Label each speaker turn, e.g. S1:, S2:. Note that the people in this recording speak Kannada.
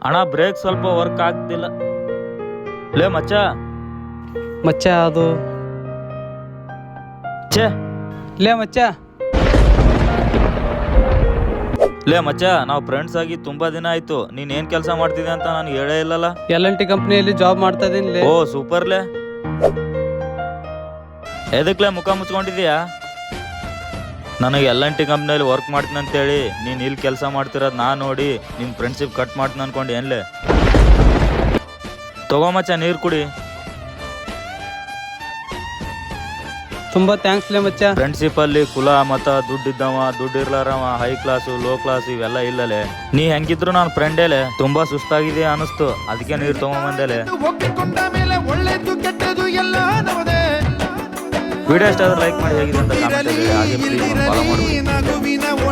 S1: ಅಣ್ಣ ಬ್ರೇಕ್ ಸ್ವಲ್ಪ ವರ್ಕ್ ಆಗ್ತಿಲ್ಲ. ಲೇ ಮಚ್ಚ
S2: ಮಚ್ಚ ಅದು
S1: ಛೇ
S2: ಲೇ ಮಚ್ಚ
S1: ಲೇ ಮಚ್ಚ ನಾವು ಫ್ರೆಂಡ್ಸ್ ಆಗಿ ತುಂಬಾ ದಿನ ಆಯ್ತು. ನೀನ್ ಏನ್ ಕೆಲಸ ಮಾಡ್ತಿದ್ದೆ ಅಂತ ನಾನು ಹೇಳೇ ಇಲ್ಲಲ್ಲ.
S2: L&T ಕಂಪ್ನಿಯಲ್ಲಿ ಜಾಬ್ ಮಾಡ್ತಾ ಇದೀನಿ.
S1: ಓ ಸೂಪರ್ ಲೇ. ಎದಕ್ಲೇ ಮುಖ ಮುಚ್ಕೊಂಡಿದ್ಯಾ? ನನಗೆ L&T ಕಂಪ್ನಿಯಲ್ಲಿ ವರ್ಕ್ ಮಾಡ್ತೀನಿ ಅಂತೇಳಿ ನೀನ್ ಇಲ್ಲಿ ಕೆಲಸ ಮಾಡ್ತಿರೋದು ನಾ ನೋಡಿ ನಿನ್ ಫ್ರೆಂಡ್ಶಿಪ್ ಕಟ್ ಮಾಡ್ತೀನಿ ಅನ್ಕೊಂಡು ಏನ್ಲೇ? ತಗೋ ಮಚ್ಚ ನೀರು ಕುಡಿ.
S2: ತುಂಬಾ ಥ್ಯಾಂಕ್ಸ್ ಲೇ ಮಚ್ಚ.
S1: ಫ್ರೆಂಡ್ಶಿಪ್ ಅಲ್ಲಿ ಕುಲ ಮತ ದುಡ್ಡಿದ್ದವ ದುಡ್ಡು ಇರ್ಲಾರವ ಹೈ ಕ್ಲಾಸು ಲೋ ಕ್ಲಾಸ್ ಇವೆಲ್ಲ ಇಲ್ಲಲೇ. ನೀ ಹೆಂಗಿದ್ರು ನಾನು ಫ್ರೆಂಡೇಲೆ. ತುಂಬಾ ಸುಸ್ತಾಗಿದೆ ಅನಿಸ್ತು, ಅದಕ್ಕೆ ನೀರು ತಗೊಂಬಂದೇಲೆ. ವಿಡಿಯೋ ಇಷ್ಟ ಆದ್ರೆ ಲೈಕ್ ಮಾಡಿ, ಹೇಗಿದೆ ಅಂತ ಕಾಮೆಂಟ್ ಹಾಗೆ ಪ್ಲೀಸ್ ಫಾಲೋ ಮಾಡಿ.